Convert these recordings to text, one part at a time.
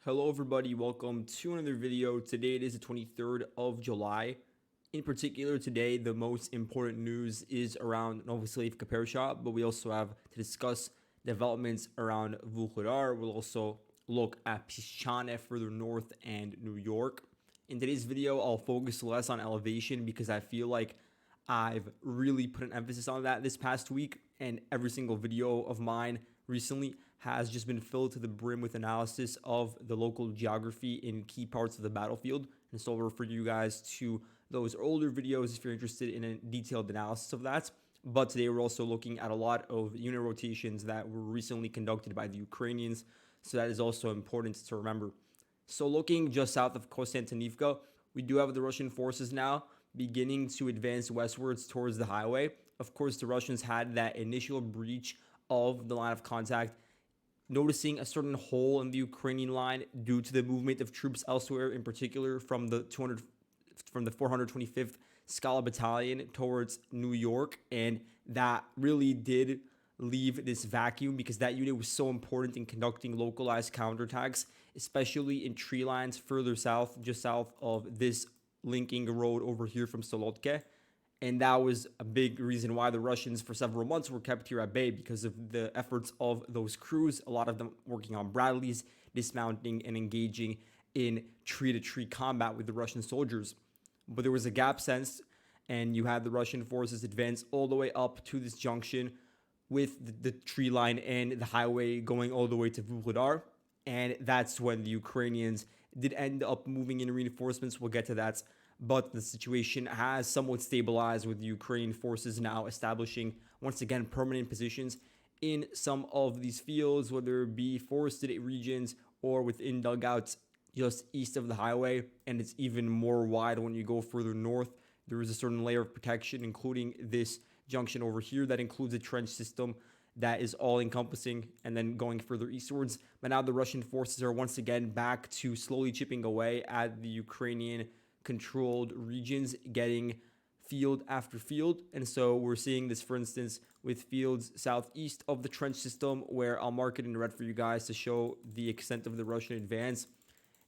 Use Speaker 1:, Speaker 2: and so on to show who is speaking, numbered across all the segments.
Speaker 1: Hello everybody, welcome to another video. Today it is the 23rd of July. In particular, today the most important news is around Novoselivka Persha, but we also have to discuss developments around Vuhledar. We'll also look at Pishchane further north and New York. In today's video, I'll focus less on elevation because I feel like I've really put an emphasis on that this past week, and every single video of mine recently has just been filled to the brim with analysis of the local geography in key parts of the battlefield. And so I'll refer you guys to those older videos if you're interested in a detailed analysis of that. But today we're also looking at a lot of unit rotations that were recently conducted by the Ukrainians. So that is also important to remember. So looking just south of Konstantinivka, we do have the Russian forces now beginning to advance westwards towards the highway. Of course, the Russians had that initial breach of the line of contact, noticing a certain hole in the Ukrainian line due to the movement of troops elsewhere, in particular from the 425th Scala Battalion towards New York, and that really did leave this vacuum because that unit was so important in conducting localized counterattacks, especially in tree lines further south, just south of this linking road over here from Solotke. And that was a big reason why the Russians for several months were kept here at bay, because of the efforts of those crews, a lot of them working on Bradleys, dismounting and engaging in tree-to-tree combat with the Russian soldiers. But there was a gap sensed, and you had the Russian forces advance all the way up to this junction with the tree line and the highway going all the way to Vuhledar. And that's when the Ukrainians did end up moving in reinforcements. We'll get to that. But the situation has somewhat stabilized, with the Ukrainian forces now establishing, once again, permanent positions in some of these fields, whether it be forested regions or within dugouts just east of the highway. And it's even more wide when you go further north. There is a certain layer of protection, including this junction over here that includes a trench system that is all encompassing, and then going further eastwards. But now the Russian forces are once again back to slowly chipping away at the Ukrainian controlled regions, getting field after field. And so we're seeing this, for instance, with fields southeast of the trench system, where I'll mark it in red for you guys to show the extent of the Russian advance.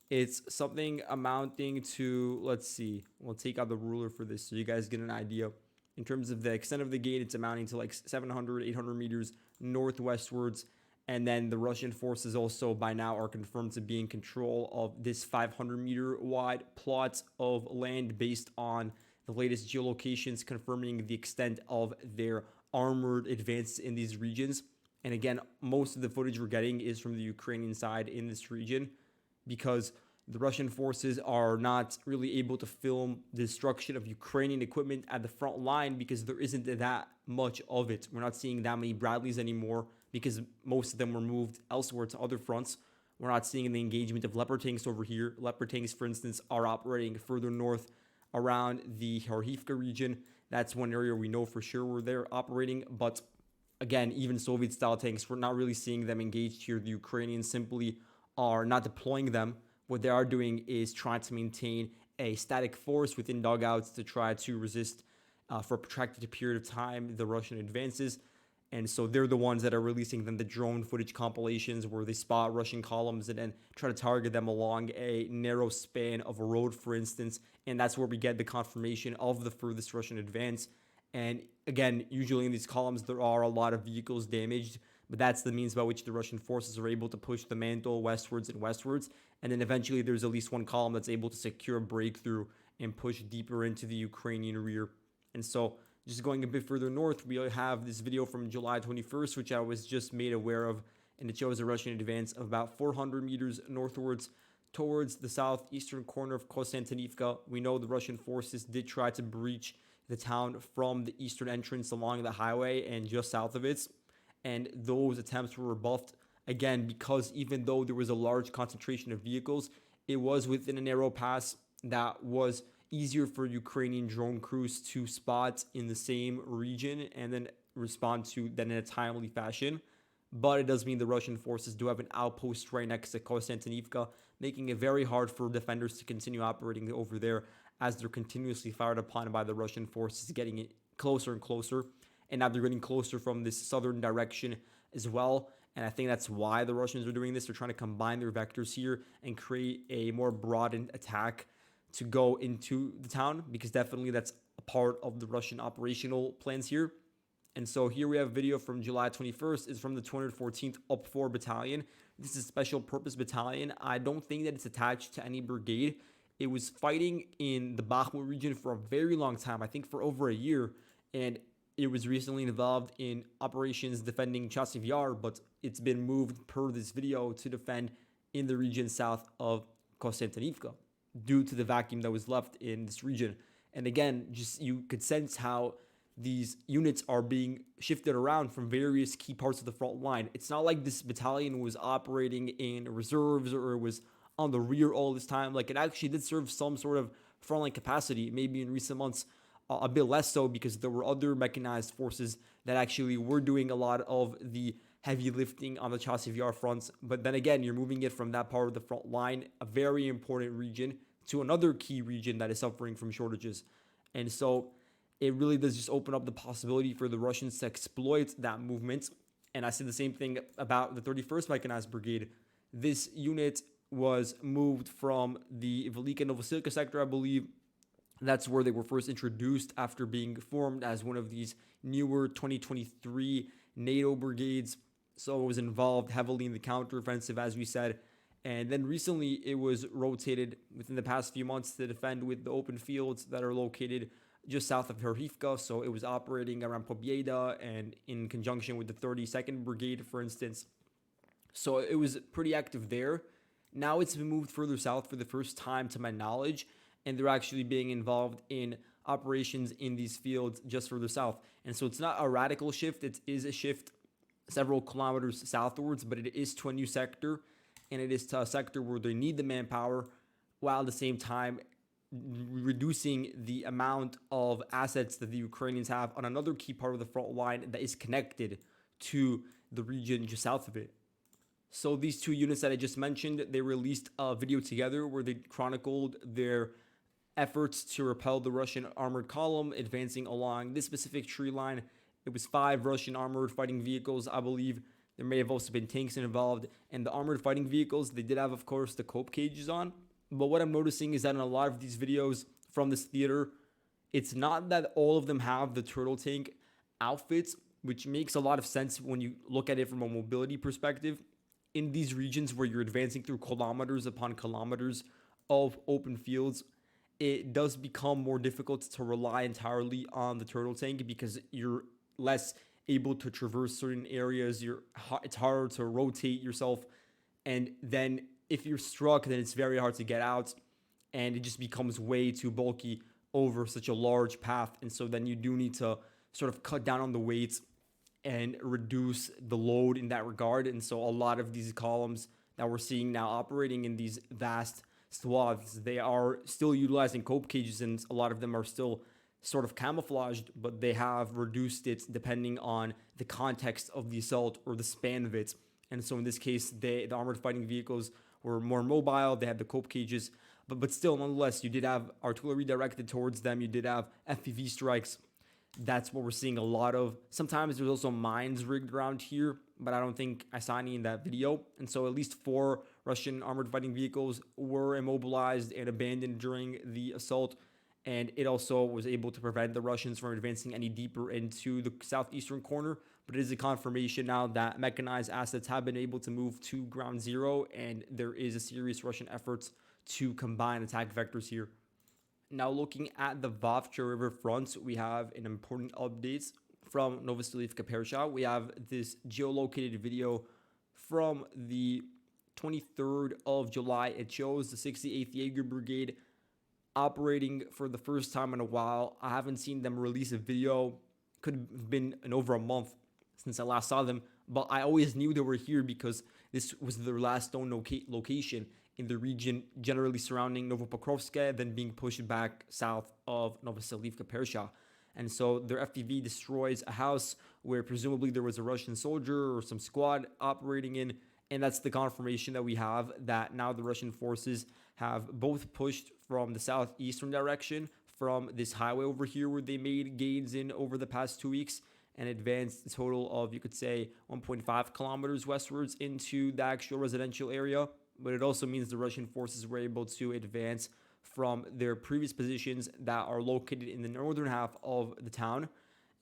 Speaker 1: It's something amounting to, let's see, we'll take out the ruler for this so you guys get an idea. In terms of the extent of the gate, it's amounting to like 700, 800 meters northwestwards. And then the Russian forces also by now are confirmed to be in control of this 500-meter wide plot of land based on the latest geolocations confirming the extent of their armored advances in these regions. And again, most of the footage we're getting is from the Ukrainian side in this region, because the Russian forces are not really able to film the destruction of Ukrainian equipment at the front line because there isn't that much of it. We're not seeing that many Bradleys anymore because most of them were moved elsewhere to other fronts. We're not seeing the engagement of Leopard tanks over here. Leopard tanks, for instance, are operating further north around the Kharkivka region. That's one area we know for sure where they're operating. But again, even Soviet-style tanks, we're not really seeing them engaged here. The Ukrainians simply are not deploying them. What they are doing is trying to maintain a static force within dugouts to try to resist for a protracted period of time the Russian advances. And so they're the ones that are releasing then the drone footage compilations where they spot Russian columns and then try to target them along a narrow span of a road, for instance. And that's where we get the confirmation of the furthest Russian advance. And again, usually in these columns, there are a lot of vehicles damaged, but that's the means by which the Russian forces are able to push the mantle westwards and westwards. And then eventually there's at least one column that's able to secure a breakthrough and push deeper into the Ukrainian rear. And so just going a bit further north, we have this video from July 21st, which I was just made aware of, and it shows a Russian advance of about 400 meters northwards towards the southeastern corner of Konstantinivka. We know the Russian forces did try to breach the town from the eastern entrance along the highway and just south of it, and those attempts were rebuffed, again, because even though there was a large concentration of vehicles, it was within a narrow pass that was easier for Ukrainian drone crews to spot in the same region and then respond to then in a timely fashion. But it does mean the Russian forces do have an outpost right next to Konstantinivka, making it very hard for defenders to continue operating over there as they're continuously fired upon by the Russian forces, getting it closer and closer. And now they're getting closer from this southern direction as well. And I think that's why the Russians are doing this. They're trying to combine their vectors here and create a more broadened attack to go into the town, because definitely that's a part of the Russian operational plans here. And so here we have a video from July 21st. It's from the 214th Up 4 Battalion. This is a special purpose battalion. I don't think that it's attached to any brigade. It was fighting in the Bakhmut region for a very long time, I think for over a year. And it was recently involved in operations defending Chasiv Yar, but it's been moved per this video to defend in the region south of Konstantinivka due to the vacuum that was left in this region. And again, just you could sense how these units are being shifted around from various key parts of the front line. It's not like this battalion was operating in reserves or it was on the rear all this time. Like, it actually did serve some sort of frontline capacity, maybe in recent months a bit less so, because there were other mechanized forces that actually were doing a lot of the heavy lifting on the Chasiv Yar front. But then again, you're moving it from that part of the front line, a very important region, to another key region that is suffering from shortages. And so it really does just open up the possibility for the Russians to exploit that movement. And I said the same thing about the 31st Mechanized Brigade. This unit was moved from the Velika Novoselivka sector, I believe. That's where they were first introduced after being formed as one of these newer 2023 NATO brigades. So it was involved heavily in the counteroffensive, as we said. And then recently it was rotated within the past few months to defend with the open fields that are located just south of Herivka. So it was operating around Pobieda and in conjunction with the 32nd Brigade, for instance. So it was pretty active there. Now it's been moved further south for the first time, to my knowledge, and they're actually being involved in operations in these fields just further south. And so it's not a radical shift. It is a shift several kilometers southwards, but it is to a new sector, and it is to a sector where they need the manpower, while at the same time reducing the amount of assets that the Ukrainians have on another key part of the front line that is connected to the region just south of it. So these two units that I just mentioned, they released a video together where they chronicled their efforts to repel the Russian armored column advancing along this specific tree line. It was 5 Russian armored fighting vehicles, I believe. There may have also been tanks involved. And the armored fighting vehicles, they did have, of course, the cope cages on. But what I'm noticing is that in a lot of these videos from this theater, it's not that all of them have the turtle tank outfits, which makes a lot of sense when you look at it from a mobility perspective. In these regions where you're advancing through kilometers upon kilometers of open fields, it does become more difficult to rely entirely on the turtle tank, because you're less able to traverse certain areas. It's harder to rotate yourself, and then if you're struck, then it's very hard to get out, and it just becomes way too bulky over such a large path. And so then you do need to sort of cut down on the weights and reduce the load in that regard. And so a lot of these columns that we're seeing now operating in these vast swaths, they are still utilizing cope cages, and a lot of them are still sort of camouflaged, but they have reduced it depending on the context of the assault or the span of it. And so in this case, the armored fighting vehicles were more mobile. They had the cope cages, but still, nonetheless, you did have artillery directed towards them. You did have FPV strikes. That's what we're seeing a lot of. Sometimes there's also mines rigged around here, but I don't think I saw any in that video. And so at least 4 Russian armored fighting vehicles were immobilized and abandoned during the assault. And it also was able to prevent the Russians from advancing any deeper into the southeastern corner. But it is a confirmation now that mechanized assets have been able to move to ground zero, and there is a serious Russian efforts to combine attack vectors here. Now, looking at the Vuhledar River front, we have an important update from Novoselivka Persha. We have this geolocated video from the 23rd of July. It shows the 68th Jaeger Brigade operating for the first time in a while. I haven't seen them release a video. Could have been in over a month since I last saw them, but I always knew they were here because this was their last known location in the region generally surrounding Novopokrovsk, then being pushed back south of Novoselivka Persha. And so their FPV destroys a house where presumably there was a Russian soldier or some squad operating in, and that's the confirmation that we have that now the Russian forces have both pushed from the southeastern direction from this highway over here where they made gains in over the past 2 weeks, and advanced a total of, you could say, 1.5 kilometers westwards into the actual residential area. But it also means the Russian forces were able to advance from their previous positions that are located in the northern half of the town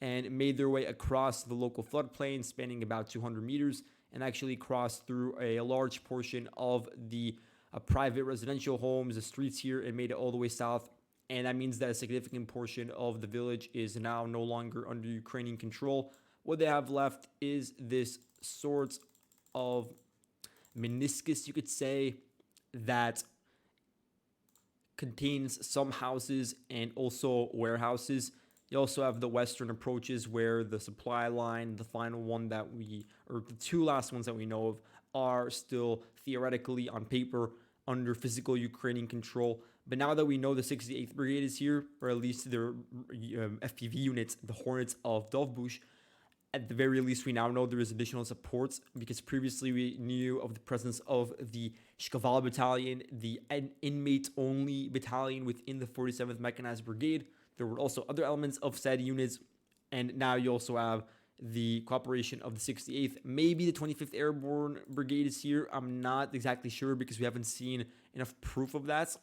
Speaker 1: and made their way across the local floodplain, spanning about 200 meters, and actually crossed through a large portion of the private residential homes, the streets here, and made it all the way south. And that means that a significant portion of the village is now no longer under Ukrainian control. What they have left is this sort of meniscus, you could say, that contains some houses and also warehouses. You also have the western approaches where the supply line, the final one that or the two last ones that we know of, are still theoretically on paper under physical Ukrainian control. But now that we know the 68th Brigade is here, or at least their FPV units, the Hornets of Dovbush, at the very least, we now know there is additional support, because previously we knew of the presence of the Shkaval Battalion, the inmate-only battalion within the 47th Mechanized Brigade. There were also other elements of said units, and now you also have the cooperation of the 68th. Maybe the 25th Airborne Brigade is here. I'm not exactly sure because we haven't seen enough proof of that,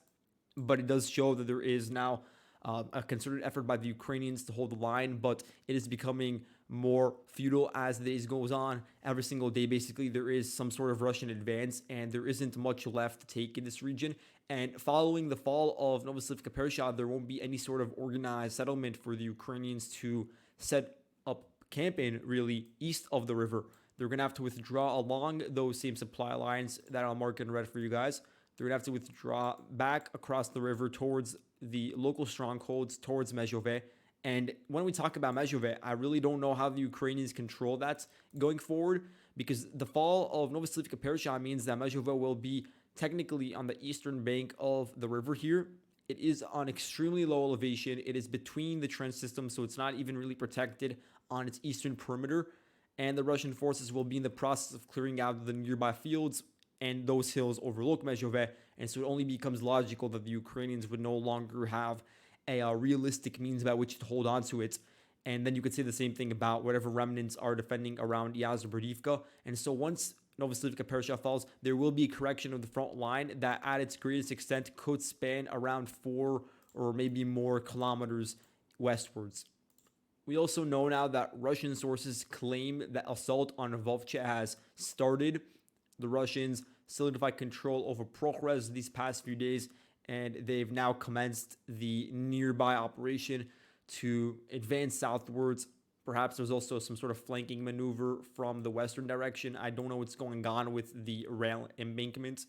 Speaker 1: but it does show that there is now a concerted effort by the Ukrainians to hold the line, but it is becoming more futile as the days goes on. Every single day, basically, there is some sort of Russian advance, and there isn't much left to take in this region. And following the fall of Novoselivka Persha, there won't be any sort of organized settlement for the Ukrainians to set up camp in, really, east of the river. They're going to have to withdraw along those same supply lines that I'll mark in red for you guys. They're going to have to withdraw back across the river towards the local strongholds, towards Mezhove. And when we talk about Mezhove, I really don't know how the Ukrainians control that going forward, because the fall of Novoselivka Persha means that Mezhove will be technically on the eastern bank of the river here. It is on extremely low elevation. It is between the trench systems, so it's not even really protected on its eastern perimeter. And the Russian forces will be in the process of clearing out the nearby fields, and those hills overlook Mezhove. And so it only becomes logical that the Ukrainians would no longer have a realistic means by which to hold on to it. And then you could say the same thing about whatever remnants are defending around Yazobrodivka. And so once Novoselivka Persha falls, there will be a correction of the front line that at its greatest extent could span around 4 or maybe more kilometers westwards. We also know now that Russian sources claim that assault on Volche has started. The Russians solidified control over Prokhrez these past few days, and they've now commenced the nearby operation to advance southwards. Perhaps there's also some sort of flanking maneuver from the western direction. I don't know what's going on with the rail embankment.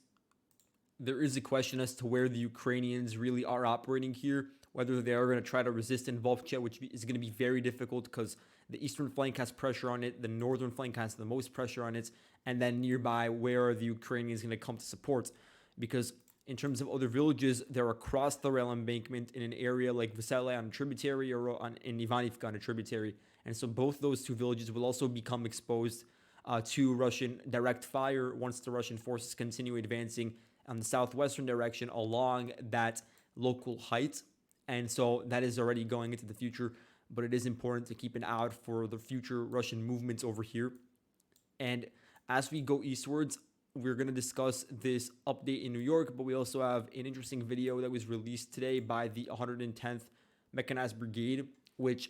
Speaker 1: There is a question as to where the Ukrainians really are operating here, whether they are going to try to resist in Volche, which is going to be very difficult because the eastern flank has pressure on it, the northern flank has the most pressure on it, and then nearby, where are the Ukrainians going to come to support? Because in terms of other villages, they're across the rail embankment in an area like Vesele on a tributary or in Ivanivka on a tributary. And so both those two villages will also become exposed to Russian direct fire once the Russian forces continue advancing on the southwestern direction along that local height. And so that is already going into the future, but it is important to keep an eye out for the future Russian movements over here. And as we go eastwards, we're going to discuss this update in New York, but we also have an interesting video that was released today by the 110th Mechanized Brigade, which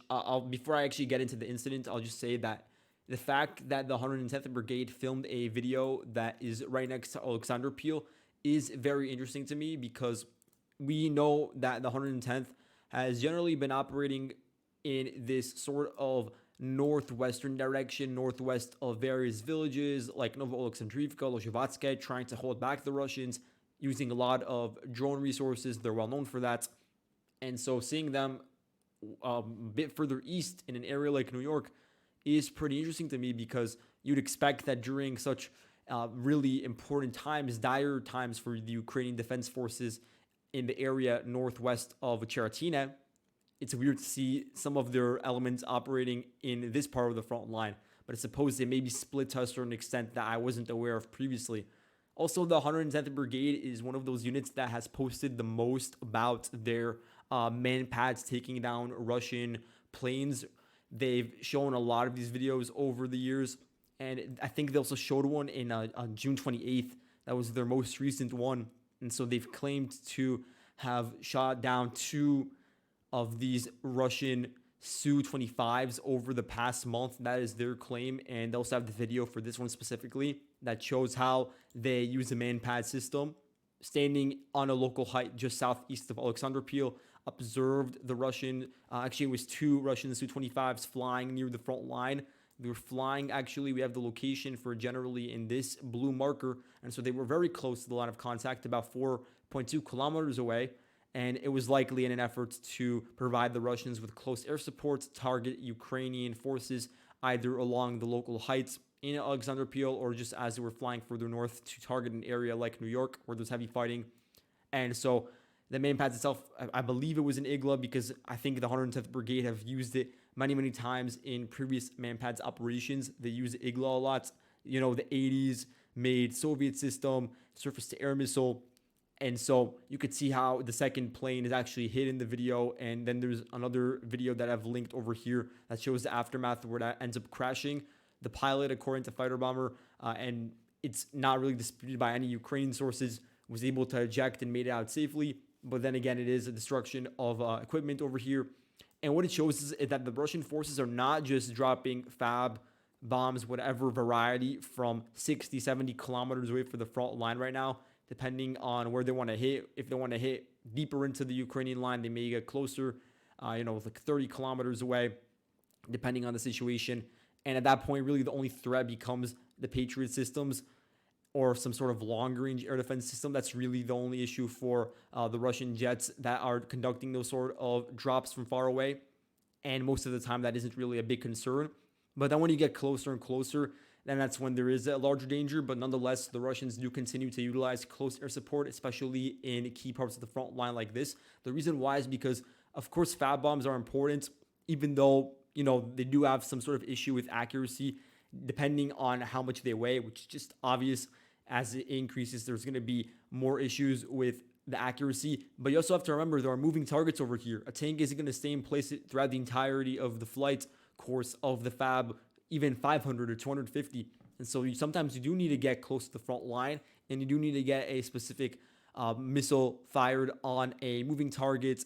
Speaker 1: before I actually get into the incident, I'll just say that the fact that the 110th Brigade filmed a video that is right next to Alexanderpil is very interesting to me, because we know that the 110th has generally been operating in this sort of northwestern direction, northwest of various villages like Novoselivka, Lozhevatske, trying to hold back the Russians using a lot of drone resources. They're well known for that. And so seeing them a bit further east in an area like New York is pretty interesting to me, because you'd expect that during such really important times, dire times for the Ukrainian defense forces in the area northwest of Cherotine, it's weird to see some of their elements operating in this part of the front line, but I suppose they may be split to a certain extent that I wasn't aware of previously. Also, the 110th Brigade is one of those units that has posted the most about their man pads taking down Russian planes. They've shown a lot of these videos over the years, and I think they also showed one on June 28th. That was their most recent one, and so they've claimed to have shot down two of these Russian Su-25s over the past month. That is their claim, and they also have the video for this one specifically that shows how they use a man-pad system. Standing on a local height just southeast of Alexandropol, observed the Russian, actually it was two Russian Su-25s flying near the front line. They were flying, actually, we have the location for generally in this blue marker, and so they were very close to the line of contact, about 4.2 kilometers away, and it was likely in an effort to provide the Russians with close air support to target Ukrainian forces either along the local heights in Alexandropol or just as they were flying further north to target an area like New York where there's heavy fighting. And so the main pads itself, I believe it was an Igla because I think the 110th Brigade have used it many times in previous man-pads operations. They use Igla a lot. The 80s made Soviet system, surface-to-air missile. And so you could see how the second plane is actually hit in the video. And then there's another video that I've linked over here that shows the aftermath where that ends up crashing. The pilot, according to Fighter Bomber, and it's not really disputed by any Ukrainian sources, was able to eject and made it out safely. But then again, it is a destruction of equipment over here. And what it shows is that the Russian forces are not just dropping FAB bombs, whatever variety, from 60, 70 kilometers away from the front line right now, depending on where they want to hit. If they want to hit deeper into the Ukrainian line, they may get closer, like 30 kilometers away, depending on the situation. And at that point, really the only threat becomes the Patriot systems or some sort of long-range air defense system. That's really the only issue for the Russian jets that are conducting those sort of drops from far away. And most of the time, that isn't really a big concern. But then when you get closer and closer, then that's when there is a larger danger. But nonetheless, the Russians do continue to utilize close air support, especially in key parts of the front line like this. The reason why is because, of course, FAB bombs are important, even though they do have some sort of issue with accuracy, depending on how much they weigh, which is just obvious. As it increases, there's going to be more issues with the accuracy. But you also have to remember there are moving targets over here. A tank isn't going to stay in place throughout the entirety of the flight course of the FAB, even 500 or 250. And so sometimes you do need to get close to the front line, and you do need to get a specific missile fired on a moving target.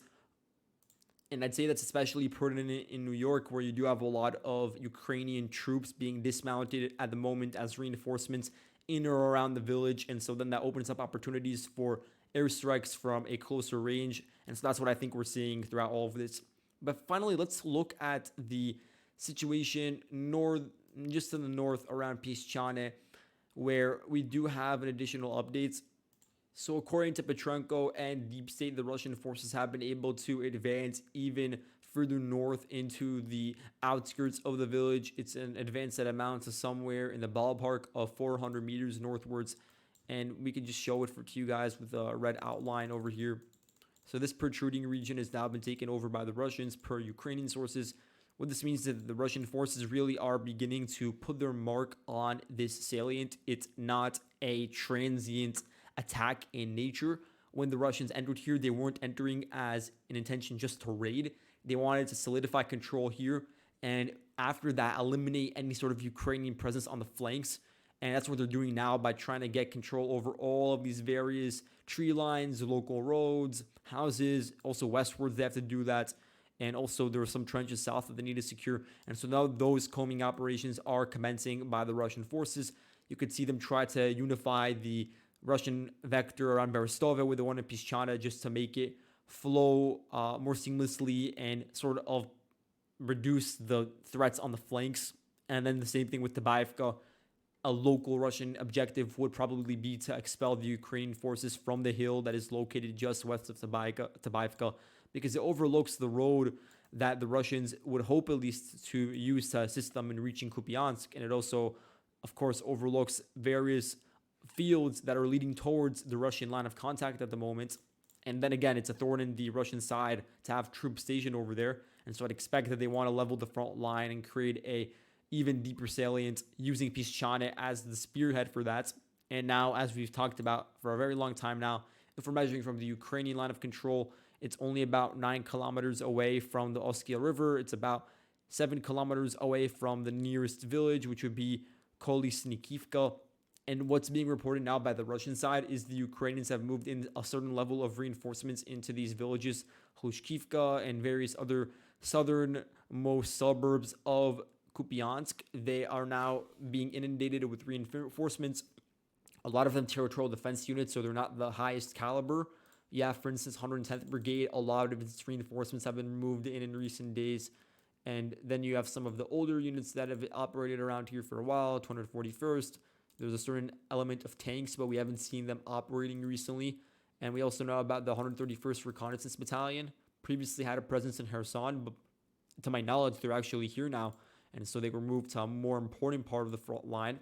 Speaker 1: And I'd say that's especially pertinent in New York, where you do have a lot of Ukrainian troops being dismounted at the moment as reinforcements in or around the village. And so then that opens up opportunities for airstrikes from a closer range. And so that's what I think we're seeing throughout all of this. But finally, let's look at the situation just to the north around Pishchane, where we do have an additional updates. So according to Petrenko and Deep State, the Russian forces have been able to advance even further north into the outskirts of the village. It's an advance that amounts to somewhere in the ballpark of 400 meters northwards. And we can just show it to you guys with a red outline over here. So this protruding region has now been taken over by the Russians per Ukrainian sources. What this means is that the Russian forces really are beginning to put their mark on this salient. It's not a transient attack in nature. When the Russians entered here, they weren't entering as an intention just to raid. They wanted to solidify control here, and after that, eliminate any sort of Ukrainian presence on the flanks. And that's what they're doing now by trying to get control over all of these various tree lines, local roads, houses. Also westwards, they have to do that. And also there are some trenches south that they need to secure. And so now those combing operations are commencing by the Russian forces. You could see them try to unify the Russian vector around Berestove with the one in Pishchane just to make it flow more seamlessly and sort of reduce the threats on the flanks. And then the same thing with Tabaivka. A local Russian objective would probably be to expel the Ukrainian forces from the hill that is located just west of Tabaivka, because it overlooks the road that the Russians would hope at least to use to assist them in reaching Kupiansk. And it also, of course, overlooks various fields that are leading towards the Russian line of contact at the moment. And then again, it's a thorn in the Russian side to have troops stationed over there. And so I'd expect that they want to level the front line and create a even deeper salient using Pishchane as the spearhead for that. And now, as we've talked about for a very long time now, if we're measuring from the Ukrainian line of control, it's only about 9 kilometers away from the Oskil River. It's about 7 kilometers away from the nearest village, which would be Kolesnikivka. And what's being reported now by the Russian side is the Ukrainians have moved in a certain level of reinforcements into these villages, Hlushkivka and various other southernmost suburbs of Kupiansk. They are now being inundated with reinforcements. A lot of them territorial defense units, so they're not the highest caliber. Yeah, for instance, 110th Brigade, a lot of its reinforcements have been moved in recent days. And then you have some of the older units that have operated around here for a while, 241st. There's a certain element of tanks, but we haven't seen them operating recently. And we also know about the 131st Reconnaissance Battalion. Previously had a presence in Kherson, but to my knowledge, they're actually here now. And so they were moved to a more important part of the front line.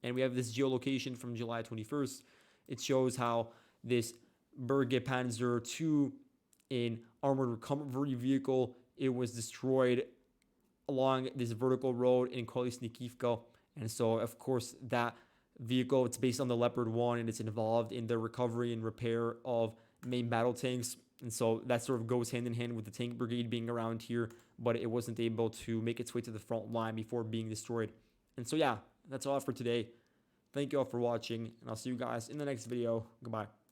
Speaker 1: And we have this geolocation from July 21st. It shows how this Verge Panzer II in armored recovery vehicle, it was destroyed along this vertical road in Kolesnikivka. And so, of course, that vehicle, it's based on the Leopard 1, and it's involved in the recovery and repair of main battle tanks. And so that sort of goes hand in hand with the tank brigade being around here, but it wasn't able to make its way to the front line before being destroyed. And so, yeah, that's all for today. Thank you all for watching, and I'll see you guys in the next video. Goodbye.